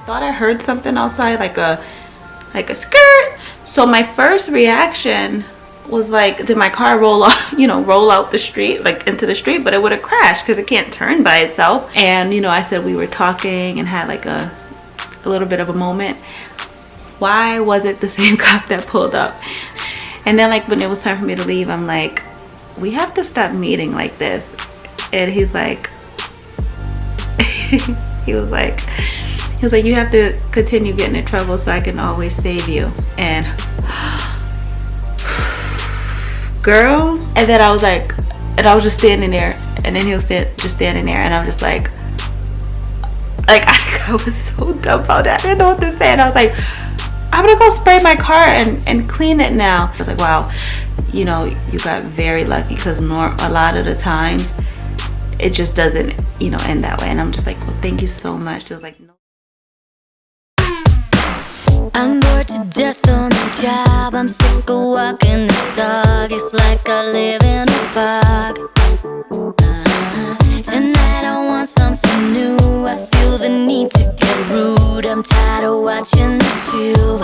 thought I heard something outside, like a skirt. So my first reaction was like, did my car roll off, roll out the street, like into the street? But it would have crashed because it can't turn by itself. And I said we were talking and had like a little bit of a moment. Why was it the same cop that pulled up? And then like when it was time for me to leave, I'm like, we have to stop meeting like this. And he's like, he was like, you have to continue getting in trouble so I can always save you. And girl. And then I was like, and I was just standing there, and then he was just standing there, and I'm just like I was so dumbfounded. I didn't know what to say. And I was like, I'm gonna go spray my car and clean it now. I was like, wow, you got very lucky, because a lot of the times it just doesn't end that way. And I'm just like, well, thank you so much. It was like, no. I'm bored to death on the job. I'm sick of walking this dog. It's like I live in a fog. Tonight I want something new. I feel the need to get rude. I'm tired of watching the tube.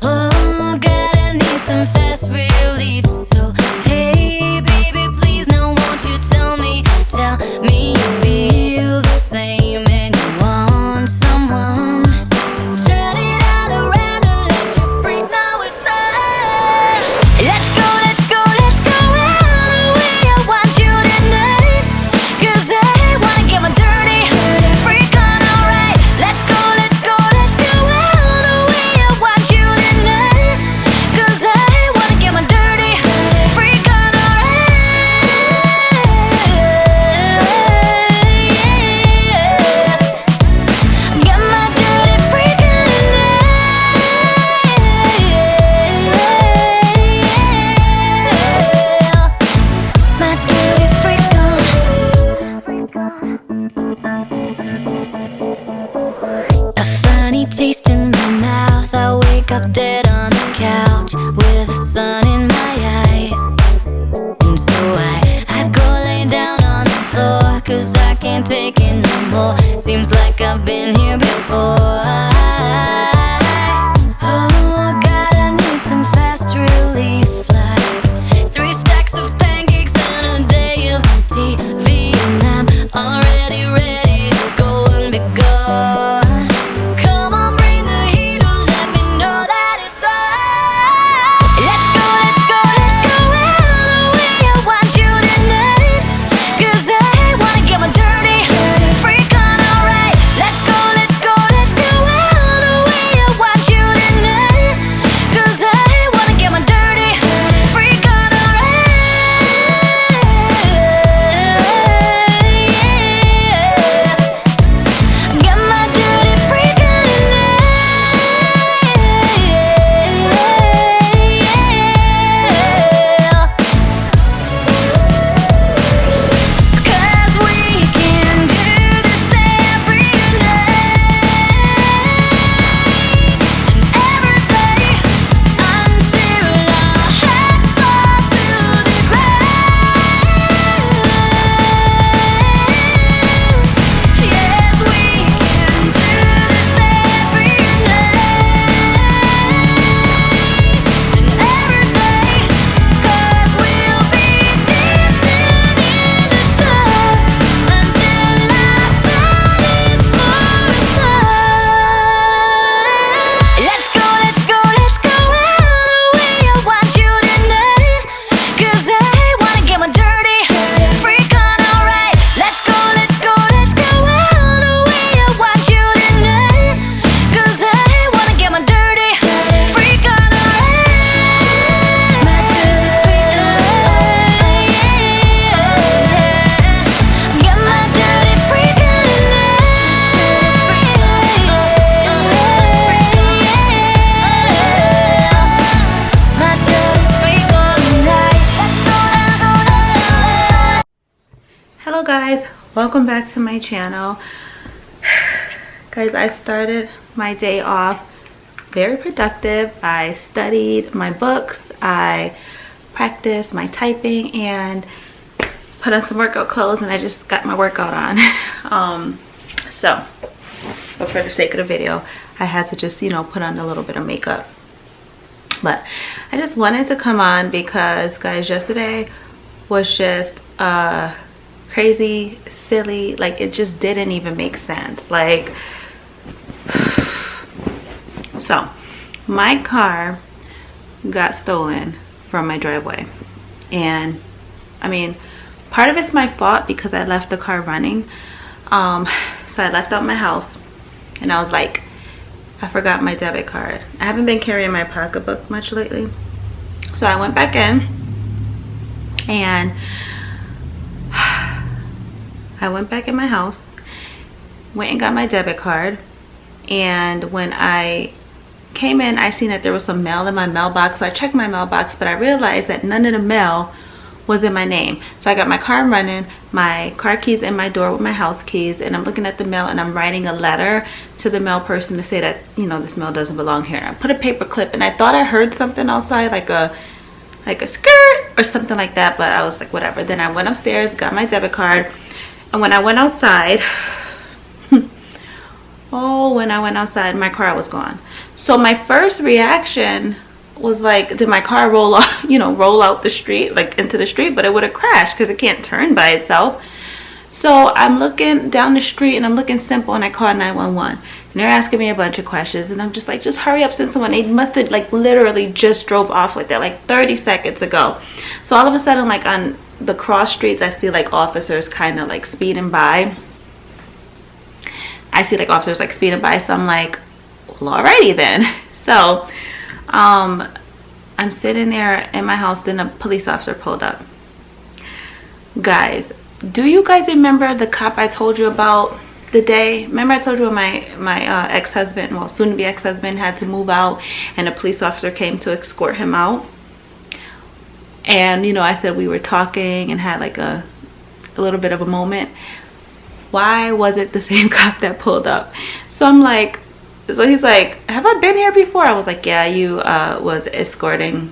Oh God, I need some fast relief. So hey baby, please now won't you tell me you feel the same and you want someone. Taste in my mouth, I wake up dead on the couch with the sun in my eyes. And so I go lay down on the floor, cause I can't take it no more. Seems like I've been here before. Oh God, I need some fast relief, like 3 stacks of pancakes and a day of TV. And I'm already ready to go and be gone. Hello guys, welcome back to my channel. Guys, I started my day off very productive. I studied my books, I practiced my typing, and put on some workout clothes, and I just got my workout on. So but for the sake of the video, I had to just, you know, put on a little bit of makeup. But I just wanted to come on because, guys, yesterday was just crazy, silly. Like, it just didn't even make sense. Like, so my car got stolen from my driveway, and I mean, part of it's my fault because I left the car running. So I left out my house and I was like, I forgot my debit card. I haven't been carrying my pocketbook much lately, so I went back in and I went back in my house, went and got my debit card, and when I came in, I seen that there was some mail in my mailbox. So I checked my mailbox, but I realized that none of the mail was in my name. So I got my car running, my car keys in my door with my house keys, and I'm looking at the mail and I'm writing a letter to the mail person to say that, you know, this mail doesn't belong here. I put a paper clip, and I thought I heard something outside, like a skirt or something like that, but I was like, whatever. Then I went upstairs, got my debit card, and when I went outside, when I went outside, my car was gone. So my first reaction was like, did my car roll off, you know, roll out the street, like into the street? But it would have crashed because it can't turn by itself. So I'm looking down the street and I'm looking simple, and I called 911, and they're asking me a bunch of questions, and I'm just like, just hurry up, send someone. They must have like literally just drove off with it like 30 seconds ago. So all of a sudden, like on the cross streets, I see like officers kind of like speeding by. I see like officers like speeding by, so I'm like, well, alrighty then. So I'm sitting there in my house, then a police officer pulled up. Guys, do you guys remember the cop I told you about the day? Remember I told you my ex-husband, well, soon-to-be ex-husband, had to move out, and a police officer came to escort him out? And, you know, I said we were talking and had like a little bit of a moment. Why was it the same cop that pulled up? So I'm like, so he's like, have I been here before? I was like, yeah, you was escorting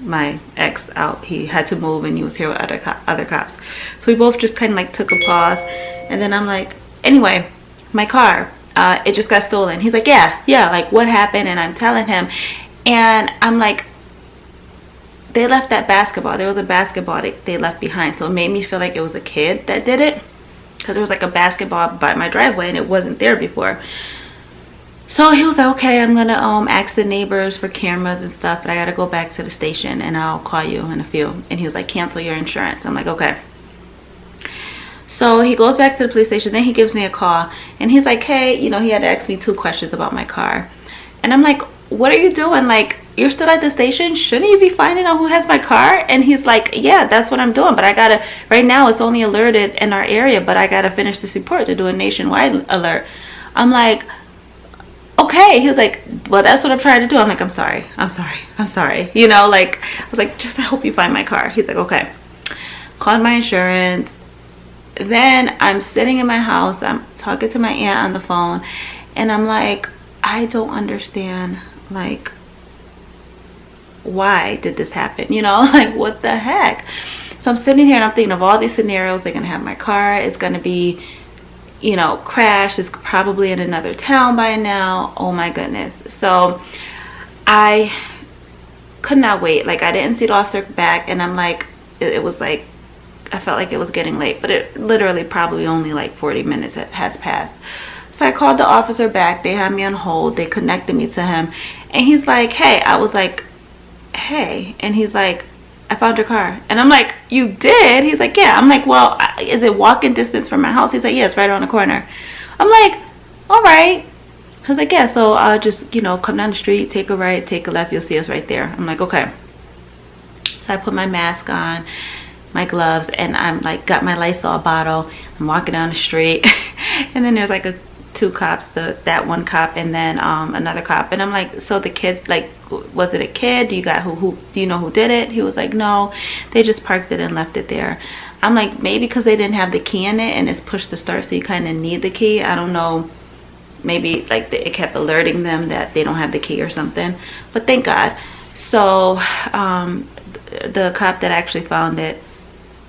my ex out. He had to move and he was here with other cops. So we both just kind of like took a pause, and then I'm like, anyway, my car, it just got stolen. He's like, yeah, like what happened? And I'm telling him, and I'm like, they left that basketball. There was a basketball they left behind, so it made me feel like it was a kid that did it, because there was like a basketball by my driveway and it wasn't there before. So he was like, okay, I'm gonna ask the neighbors for cameras and stuff, but I gotta go back to the station and I'll call you in a few. And he was like, cancel your insurance. I'm like, okay. So he goes back to the police station, then he gives me a call, and he's like, hey, you know, he had to ask me 2 questions about my car. And I'm like, what are you doing? Like, you're still at the station? Shouldn't you be finding out who has my car? And he's like, yeah, that's what I'm doing, but I gotta, right now it's only alerted in our area, but I gotta finish this report to do a nationwide alert. I'm like, okay. He was like, well, that's what I'm trying to do. I'm like, I'm sorry. You know, like, I was like, just I hope you find my car. He's like, okay. Called my insurance. Then I'm sitting in my house, I'm talking to my aunt on the phone, and I'm like, I don't understand, like, why did this happen? You know, like, what the heck? So I'm sitting here and I'm thinking of all these scenarios. They're gonna have my car, it's gonna be, you know, crashed, it's probably in another town by now. Oh my goodness. So I could not wait. Like, I didn't see the officer back, and I'm like, it was like, I felt like it was getting late, but it literally probably only like 40 minutes has passed. So I called the officer back. They had me on hold. They connected me to him, and he's like, hey. I was like, hey. And he's like, I found your car. And I'm like, you did? He's like, yeah. I'm like, well, is it walking distance from my house? He's like, yeah, it's right around the corner. I'm like, all right. I was like, yeah, so I'll just, you know, come down the street, take a right, take a left, you'll see us right there. I'm like, okay. So I put my mask on, my gloves, and I'm like, got my Lysol bottle. I'm walking down the street, and then there's like 2 cops, that one cop, and then another cop. And I'm like, so the kids, like, was it a kid? Do you know who did it? He was like, no, they just parked it and left it there. I'm like, maybe because they didn't have the key in it and it's push to start, so you kind of need the key. I don't know, maybe like it kept alerting them that they don't have the key or something, but thank God. So the cop that actually found it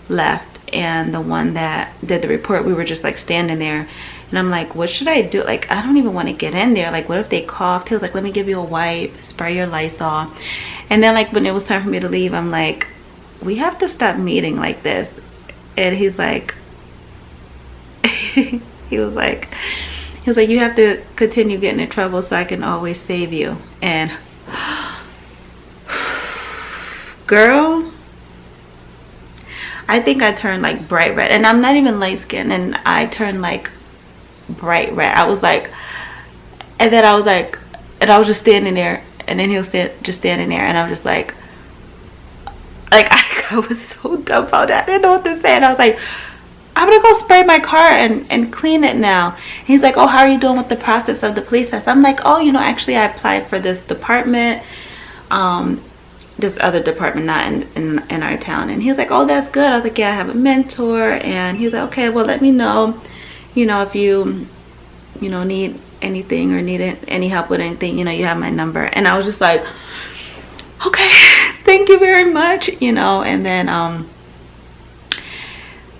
left, and the one that did the report, we were just like standing there, And I'm like, what should I do? Like, I don't even want to get in there. Like, what if they coughed? He was like, let me give you a wipe, spray your Lysol. And then like when it was time for me to leave, I'm like, we have to stop meeting like this. And he's like, he was like, you have to continue getting in trouble so I can always save you. And girl, I think I turned like bright red, and I'm not even light skinned, and I turned like bright red. I was like, and then I was like, and I was just standing there, and then he was just standing there, and I'm just like I was so dumbfounded. I didn't know what to say, and I was like, I'm gonna go spray my car and clean it now. And he's like, oh, how are you doing with the process of the police test? I'm like, oh, you know, actually I applied for this department, this other department, not in our town. And he was like, oh, that's good. I was like, yeah, I have a mentor. And he was like, okay, well, let me know, you know, if you know, need anything or need any help with anything, you know, you have my number. And I was just like, okay, thank you very much, you know. And then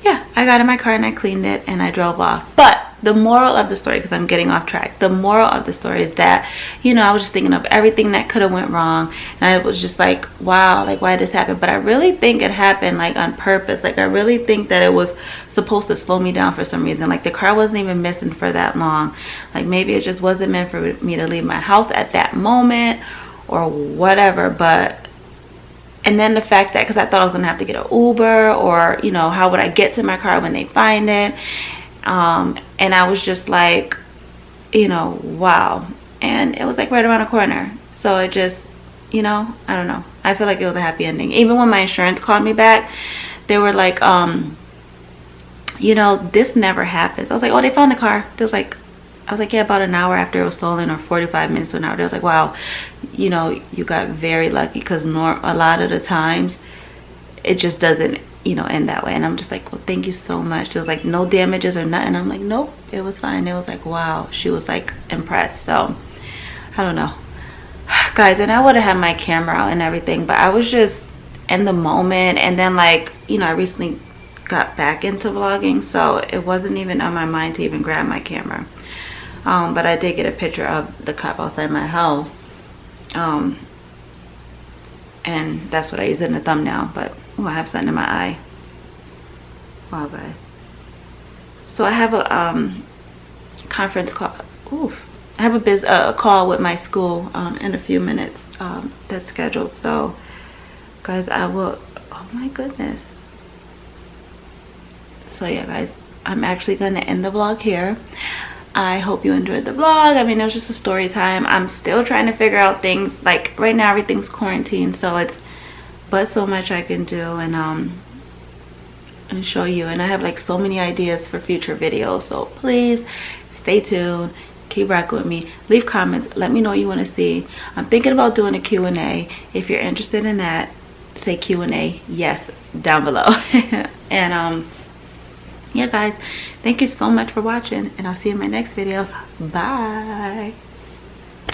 yeah, I got in my car and I cleaned it and I drove off. But the moral of the story, because I'm getting off track, the moral of the story is that, you know, I was just thinking of everything that could have went wrong, and I was just like, wow, like, why did this happen? But I really think it happened like on purpose. Like, I really think that it was supposed to slow me down for some reason. Like, the car wasn't even missing for that long. Like, maybe it just wasn't meant for me to leave my house at that moment or whatever. But and then the fact that, because I thought I was gonna have to get an Uber, or, you know, how would I get to my car when they find it? And I was just like, you know, wow. And it was like right around the corner. So it just, you know, I don't know. I feel like it was a happy ending. Even when my insurance called me back, they were like, you know, this never happens. I was like, oh, they found the car. They was like, I was like, yeah, about an hour after it was stolen, or 45 minutes to an hour. They was like, wow, you know, you got very lucky, because a lot of the times it just doesn't, you know, end that way. And I'm just like, well, thank you so much. There was like no damages or nothing. I'm like, nope, it was fine. It was like, wow, she was like impressed. So I don't know, guys. And I would have had my camera out and everything, but I was just in the moment. And then, like, you know, I recently got back into vlogging, so it wasn't even on my mind to even grab my camera. But I did get a picture of the cop outside my house, and that's what I used in the thumbnail. But oh, I have something in my eye. Wow, guys. So I have a conference call. Oof. I have a call with my school in a few minutes that's scheduled. So, guys, I will. Oh my goodness. So yeah, guys, I'm actually gonna end the vlog here. I hope you enjoyed the vlog. I mean, it was just a story time. I'm still trying to figure out things. Like, right now everything's quarantined, so it's but so much I can do and show you. And I have like so many ideas for future videos, so please stay tuned, keep rocking with me, leave comments, let me know what you want to see. I'm thinking about doing a Q&A. If you're interested in that, say Q&A yes down below. And yeah, guys, thank you so much for watching, and I'll see you in my next video. Bye.